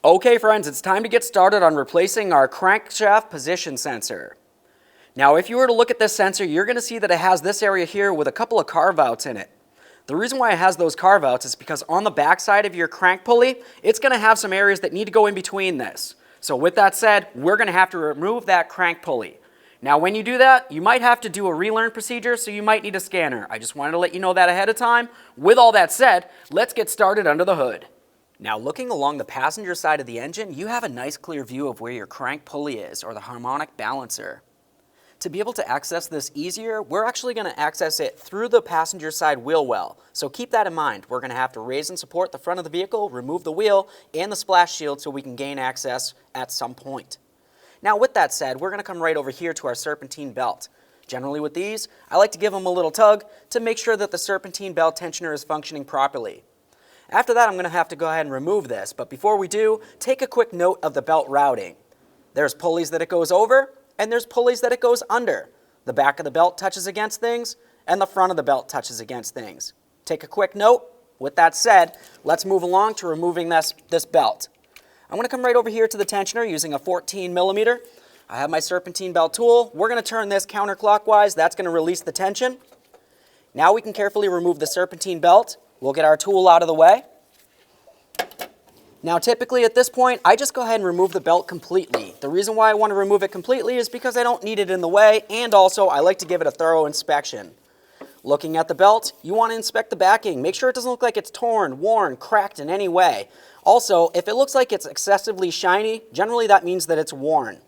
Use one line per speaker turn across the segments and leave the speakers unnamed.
Okay friends, it's time to get started on replacing our crankshaft position sensor. Now if you were to look at this sensor, you're going to see that it has this area here with a couple of carve-outs in it. The reason why it has those carve-outs is because on the back side of your crank pulley, it's going to have some areas that need to go in between this. So with that said, we're going to have to remove that crank pulley. Now when you do that, you might have to do a relearn procedure, so you might need a scanner. I just wanted to let you know that ahead of time. With all that said, let's get started under the hood. Now looking along the passenger side of the engine, you have a nice clear view of where your crank pulley is, or the harmonic balancer. To be able to access this easier, we're actually going to access it through the passenger side wheel well. So keep that in mind. We're going to have to raise and support the front of the vehicle, remove the wheel and the splash shield so we can gain access at some point. Now with that said, we're going to come right over here to our serpentine belt. Generally with these, I like to give them a little tug to make sure that the serpentine belt tensioner is functioning properly. After that, I'm going to have to go ahead and remove this, but before we do, take a quick note of the belt routing. There's pulleys that it goes over, and there's pulleys that it goes under. The back of the belt touches against things, and the front of the belt touches against things. Take a quick note. With that said, let's move along to removing this belt. I'm going to come right over here to the tensioner using a 14 millimeter. I have my serpentine belt tool. We're going to turn this counterclockwise. That's going to release the tension. Now we can carefully remove the serpentine belt. We'll get our tool out of the way. Now typically at this point, I just go ahead and remove the belt completely. The reason why I want to remove it completely is because I don't need it in the way, and also I like to give it a thorough inspection. Looking at the belt, you want to inspect the backing. Make sure it doesn't look like it's torn, worn, cracked in any way. Also, if it looks like it's excessively shiny, generally that means that it's worn.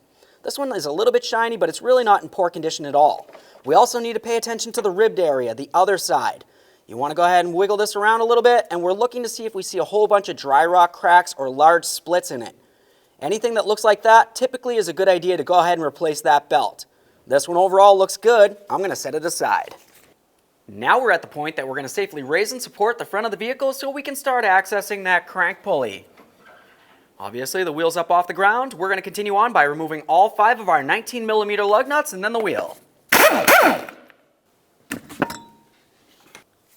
This one is a little bit shiny, but it's really not in poor condition at all. We also need to pay attention to the ribbed area, the other side. You want to go ahead and wiggle this around a little bit, and we're looking to see if we see a whole bunch of dry rock cracks or large splits in it. Anything that looks like that typically is a good idea to go ahead and replace that belt. This one overall looks good. I'm going to set it aside. Now we're at the point that we're going to safely raise and support the front of the vehicle so we can start accessing that crank pulley. Obviously the wheel's up off the ground. We're going to continue on by removing all 5 of our 19 millimeter lug nuts and then the wheel.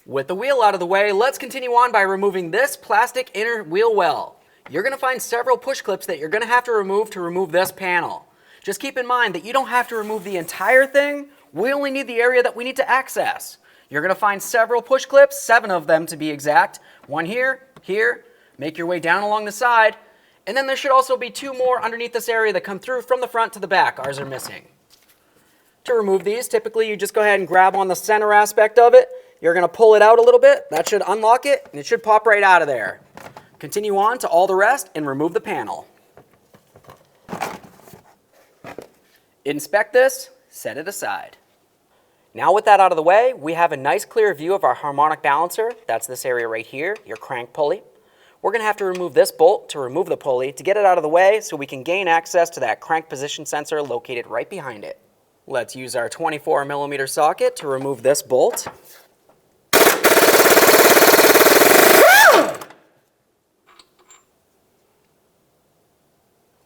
With the wheel out of the way, let's continue on by removing this plastic inner wheel well. You're going to find several push clips that you're going to remove this panel. Just keep in mind that you don't have to remove the entire thing. We only need the area that we need to access. You're going to find several push clips, 7 of them to be exact. One here, here, make your way down along the side, and then there should also be 2 more underneath this area that come through from the front to the back. Ours are missing. To remove these, typically you just go ahead and grab on the center aspect of it. You're going to pull it out a little bit. That should unlock it, and it should pop right out of there. Continue on to all the rest and remove the panel. Inspect this, set it aside. Now with that out of the way, we have a nice clear view of our harmonic balancer. That's this area right here, your crank pulley. We're going to have to remove this bolt to remove the pulley to get it out of the way so we can gain access to that crank position sensor located right behind it. Let's use our 24 millimeter socket to remove this bolt.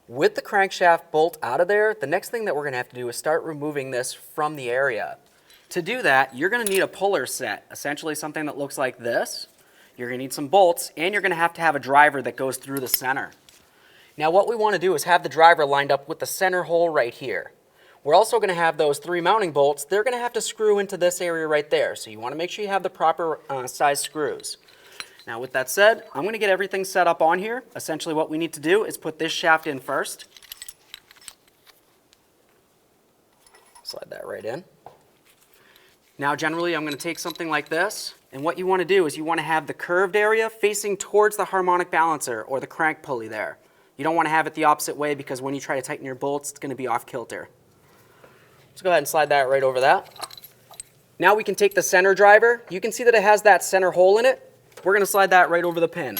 With the crankshaft bolt out of there, the next thing that we're going to have to do is start removing this from the area. To do that, you're going to need a puller set, essentially something that looks like this. You're going to need some bolts, and you're going to have a driver that goes through the center. Now what we want to do is have the driver lined up with the center hole right here. We're also going to have those 3 mounting bolts. They're going to have to screw into this area right there, so you want to make sure you have the proper size screws. Now with that said, I'm going to get everything set up on here. Essentially what we need to do is put this shaft in first. Slide that right in. Now generally I'm going to take something like this, and what you want to do is you want to have the curved area facing towards the harmonic balancer or the crank pulley there. You don't want to have it the opposite way because when you try to tighten your bolts, it's going to be off kilter. Let's go ahead and slide that right over that. Now we can take the center driver. You can see that it has that center hole in it. We're going to slide that right over the pin.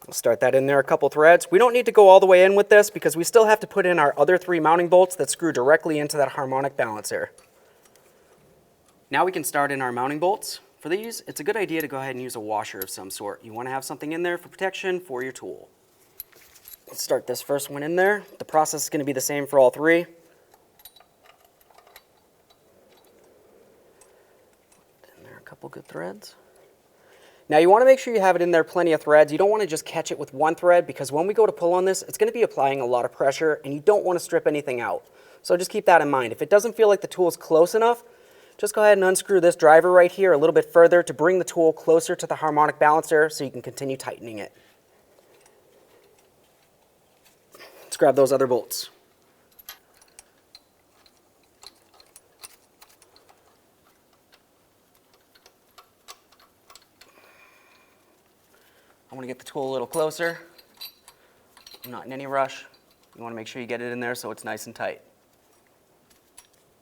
We'll start that in there a couple threads. We don't need to go all the way in with this because we still have to put in our other 3 mounting bolts that screw directly into that harmonic balancer. Now we can start in our mounting bolts. For these, it's a good idea to go ahead and use a washer of some sort. You want to have something in there for protection for your tool. Let's start this first one in there. The process is going to be the same for all 3. couple good threads. Now you want to make sure you have it in there plenty of threads. You don't want to just catch it with one thread because when we go to pull on this, it's going to be applying a lot of pressure and you don't want to strip anything out. So just keep that in mind. If it doesn't feel like the tool is close enough, just go ahead and unscrew this driver right here a little bit further to bring the tool closer to the harmonic balancer so you can continue tightening it. Let's grab those other bolts. I want to get the tool a little closer. I'm not in any rush. You want to make sure you get it in there so it's nice and tight.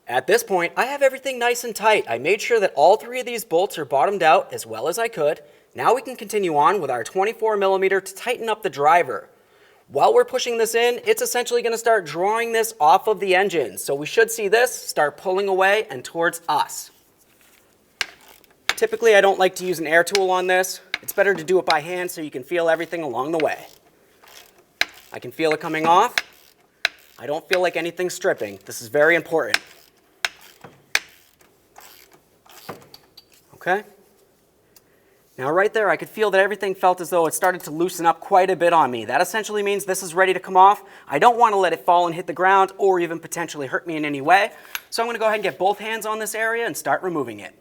At this point, I have everything nice and tight. I made sure that all three of these bolts are bottomed out as well as I could. Now we can continue on with our 24mm to tighten up the driver. While we're pushing this in, it's essentially going to start drawing this off of the engine. So we should see this start pulling away and towards us. Typically, I don't like to use an air tool on this. It's better to do it by hand so you can feel everything along the way. I can feel it coming off. I don't feel like anything's stripping. This is very important. Okay? Now right there, I could feel that everything felt as though it started to loosen up quite a bit on me. That essentially means this is ready to come off. I don't want to let it fall and hit the ground or even potentially hurt me in any way. So I'm going to go ahead and get both hands on this area and start removing it.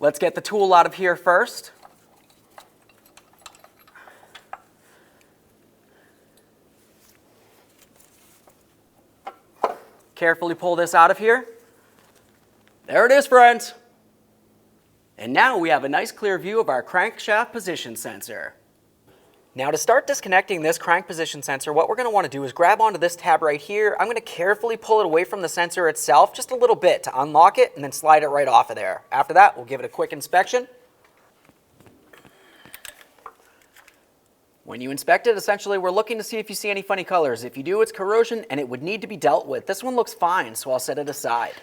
Let's get the tool out of here first. Carefully pull this out of here. There it is, friends. And now we have a nice clear view of our crankshaft position sensor. Now to start disconnecting this crank position sensor, what we're going to want to do is grab onto this tab right here. I'm going to carefully pull it away from the sensor itself just a little bit to unlock it and then slide it right off of there. After that, we'll give it a quick inspection. When you inspect it, essentially we're looking to see if you see any funny colors. If you do, it's corrosion and it would need to be dealt with. This one looks fine, so I'll set it aside.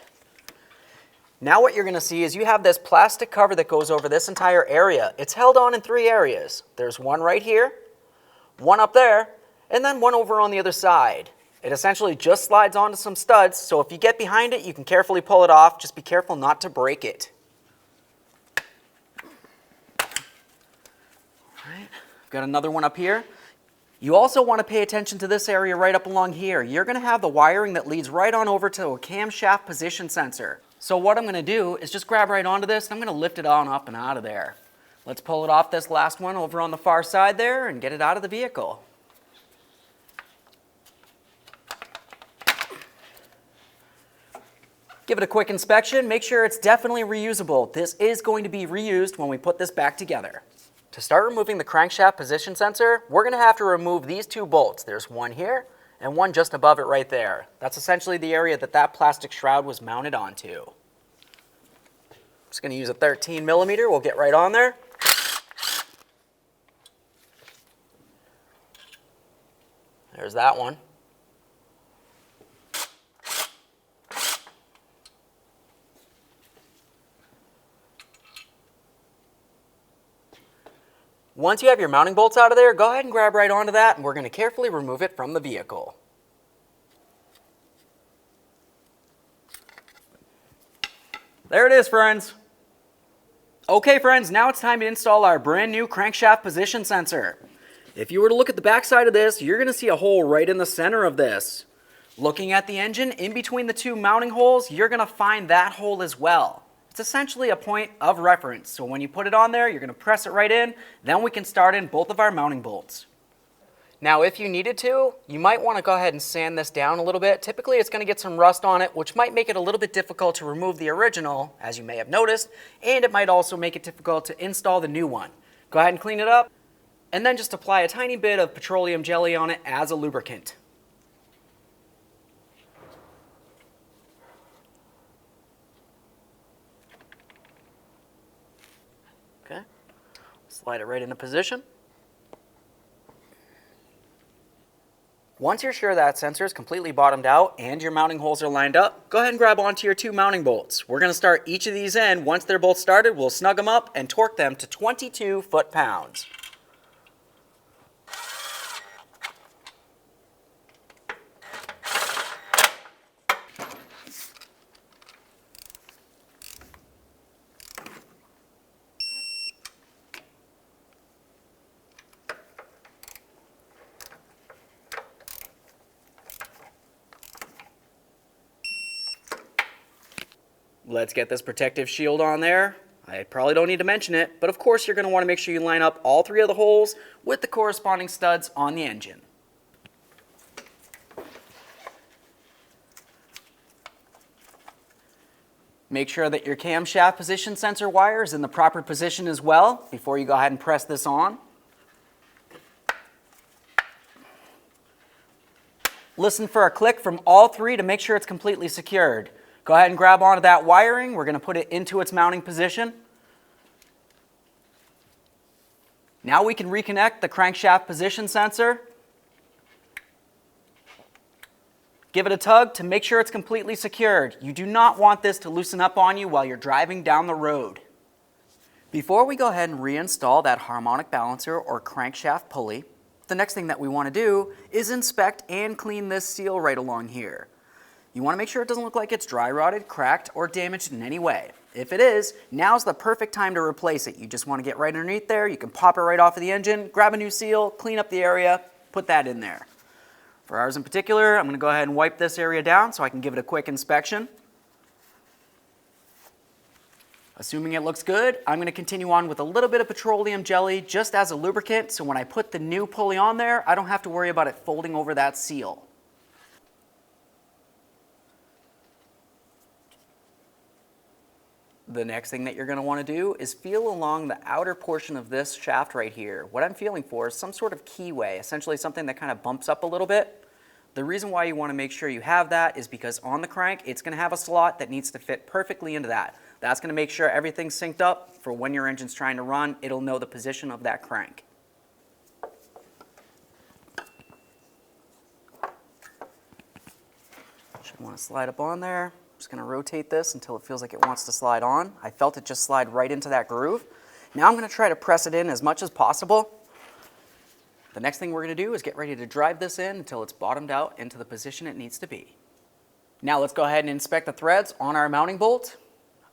Now what you're going to see is you have this plastic cover that goes over this entire area. It's held on in three areas. There's one right here, one up there, and then one over on the other side. It essentially just slides onto some studs, so if you get behind it, you can carefully pull it off. Just be careful not to break it. All right, I've got another one up here. You also want to pay attention to this area right up along here. You're going to have the wiring that leads right on over to a camshaft position sensor. So what I'm going to do is just grab right onto this and I'm going to lift it on up and out of there. Let's pull it off this last one over on the far side there and get it out of the vehicle. Give it a quick inspection. Make sure it's definitely reusable. This is going to be reused when we put this back together. To start removing the crankshaft position sensor, we're going to have to remove these two bolts. There's one here and one just above it right there. That's essentially the area that that plastic shroud was mounted onto. I'm just going to use a 13mm. We'll get right on there. There's that one. Once you have your mounting bolts out of there, go ahead and grab right onto that, and we're going to carefully remove it from the vehicle. There it is, friends. Okay, friends, now it's time to install our brand new crankshaft position sensor. If you were to look at the back side of this, you're going to see a hole right in the center of this. Looking at the engine, in between the two mounting holes, you're going to find that hole as well. It's essentially a point of reference. So when you put it on there, you're going to press it right in. Then we can start in both of our mounting bolts. Now, if you needed to, you might want to go ahead and sand this down a little bit. Typically, it's going to get some rust on it, which might make it a little bit difficult to remove the original, as you may have noticed, and it might also make it difficult to install the new one. Go ahead and clean it up, and then just apply a tiny bit of petroleum jelly on it as a lubricant. Okay, slide it right into position. Once you're sure that sensor is completely bottomed out and your mounting holes are lined up, go ahead and grab onto your two mounting bolts. We're going to start each of these in. Once they're both started, we'll snug them up and torque them to 22 foot-pounds. Let's get this protective shield on there. I probably don't need to mention it, but of course you're going to want to make sure you line up all 3 of the holes with the corresponding studs on the engine. Make sure that your camshaft position sensor wire is in the proper position as well before you go ahead and press this on. Listen for a click from all 3 to make sure it's completely secured. Go ahead and grab onto that wiring. We're going to put it into its mounting position. Now we can reconnect the crankshaft position sensor. Give it a tug to make sure it's completely secured. You do not want this to loosen up on you while you're driving down the road. Before we go ahead and reinstall that harmonic balancer or crankshaft pulley, the next thing that we want to do is inspect and clean this seal right along here. You want to make sure it doesn't look like it's dry rotted, cracked, or damaged in any way. If it is, now's the perfect time to replace it. You just want to get right underneath there, you can pop it right off of the engine, grab a new seal, clean up the area, put that in there. For ours in particular, I'm going to go ahead and wipe this area down so I can give it a quick inspection. Assuming it looks good, I'm going to continue on with a little bit of petroleum jelly just as a lubricant, so when I put the new pulley on there, I don't have to worry about it folding over that seal. The next thing that you're going to want to do is feel along the outer portion of this shaft right here. What I'm feeling for is some sort of keyway, essentially something that kind of bumps up a little bit. The reason why you want to make sure you have that is because on the crank, it's going to have a slot that needs to fit perfectly into that. That's going to make sure everything's synced up for when your engine's trying to run. It'll know the position of that crank. Should want to slide up on there. Just going to rotate this until it feels like it wants to slide on. I felt it just slide right into that groove. Now I'm going to try to press it in as much as possible. The next thing we're going to do is get ready to drive this in until it's bottomed out into the position it needs to be. Now let's go ahead and inspect the threads on our mounting bolt.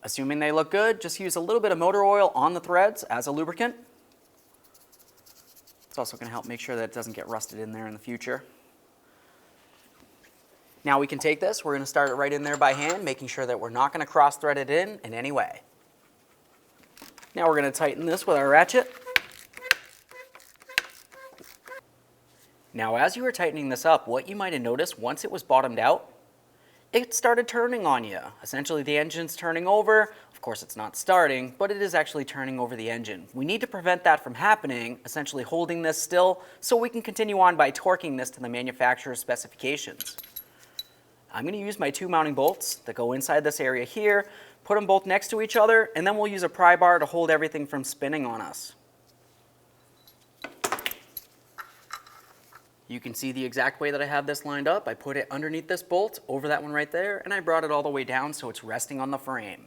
Assuming they look good, just use a little bit of motor oil on the threads as a lubricant. It's also going to help make sure that it doesn't get rusted in there in the future. Now we can take this, we're going to start it right in there by hand, making sure that we're not going to cross-thread it in any way. Now we're going to tighten this with our ratchet. Now as you were tightening this up, what you might have noticed once it was bottomed out, it started turning on you. Essentially the engine's turning over. Of course it's not starting, but it is actually turning over the engine. We need to prevent that from happening, essentially holding this still so we can continue on by torquing this to the manufacturer's specifications. I'm going to use my 2 mounting bolts that go inside this area here, put them both next to each other, and then we'll use a pry bar to hold everything from spinning on us. You can see the exact way that I have this lined up. I put it underneath this bolt, over that one right there, and I brought it all the way down so it's resting on the frame.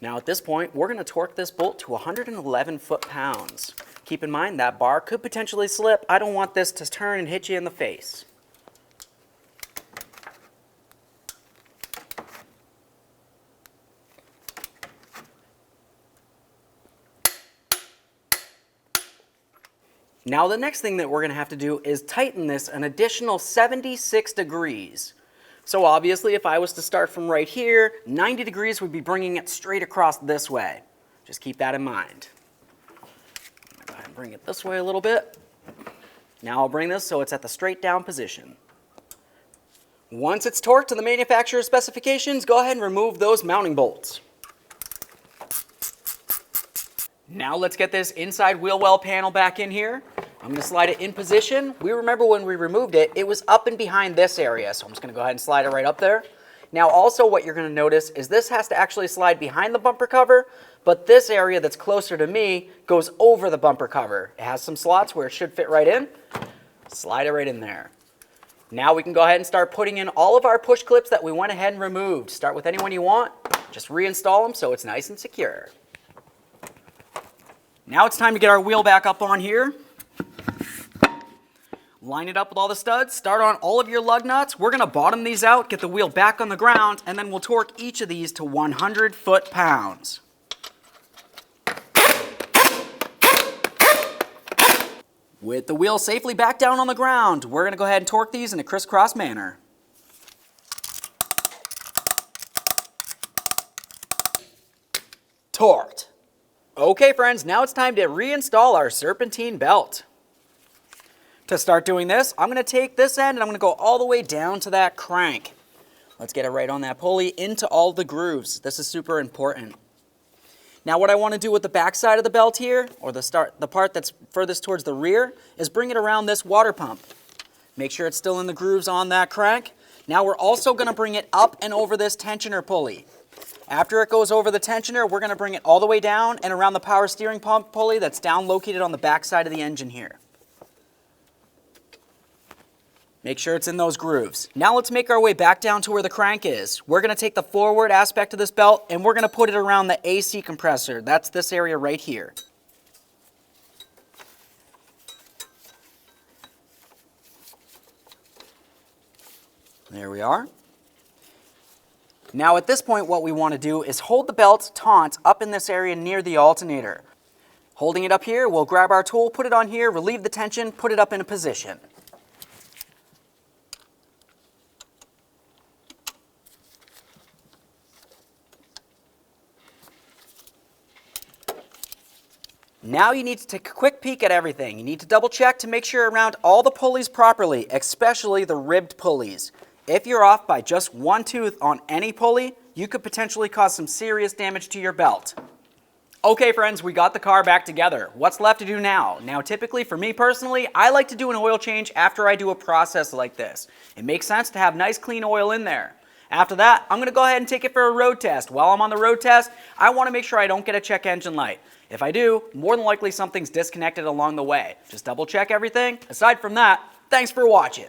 Now at this point, we're going to torque this bolt to 111 foot-pounds. Keep in mind that bar could potentially slip. I don't want this to turn and hit you in the face. Now the next thing that we're going to have to do is tighten this an additional 76 degrees. So obviously if I was to start from right here, 90 degrees would be bringing it straight across this way. Just keep that in mind. Go ahead and bring it this way a little bit. Now I'll bring this so it's at the straight down position. Once it's torqued to the manufacturer's specifications, go ahead and remove those mounting bolts. Now let's get this inside wheel well panel back in here. I'm going to slide it in position. We remember when we removed it, it was up and behind this area, so I'm just going to go ahead and slide it right up there. Now also what you're going to notice is this has to actually slide behind the bumper cover, but this area that's closer to me goes over the bumper cover. It has some slots where it should fit right in. Slide it right in there. Now we can go ahead and start putting in all of our push clips that we went ahead and removed. Start with any one you want. Just reinstall them so it's nice and secure. Now it's time to get our wheel back up on here. Line it up with all the studs, start on all of your lug nuts. We're going to bottom these out, get the wheel back on the ground, and then we'll torque each of these to 100 foot-pounds. With the wheel safely back down on the ground, we're going to go ahead and torque these in a crisscross manner. torqued. Okay friends, now it's time to reinstall our Serpentine belt. To start doing this, I'm going to take this end and I'm going to go all the way down to that crank. Let's get it right on that pulley into all the grooves. This is super important. Now what I want to do with the back side of the belt here, or the part that's furthest towards the rear, is bring it around this water pump. Make sure it's still in the grooves on that crank. Now we're also going to bring it up and over this tensioner pulley. After it goes over the tensioner, we're going to bring it all the way down and around the power steering pump pulley that's down located on the back side of the engine here. Make sure it's in those grooves. Now let's make our way back down to where the crank is. We're going to take the forward aspect of this belt and we're going to put it around the AC compressor. That's this area right here. There we are. Now at this point what we want to do is hold the belt taut up in this area near the alternator. Holding it up here, we'll grab our tool, put it on here, relieve the tension, put it up in a position. Now you need to take a quick peek at everything. You need to double check to make sure around all the pulleys properly, especially the ribbed pulleys. If you're off by just one tooth on any pulley, you could potentially cause some serious damage to your belt. Okay friends, we got the car back together. What's left to do now? Now typically for me personally, I like to do an oil change after I do a process like this. It makes sense to have nice clean oil in there. After that, I'm going to go ahead and take it for a road test. While I'm on the road test, I want to make sure I don't get a check engine light. If I do, more than likely something's disconnected along the way. Just double check everything. Aside from that, thanks for watching.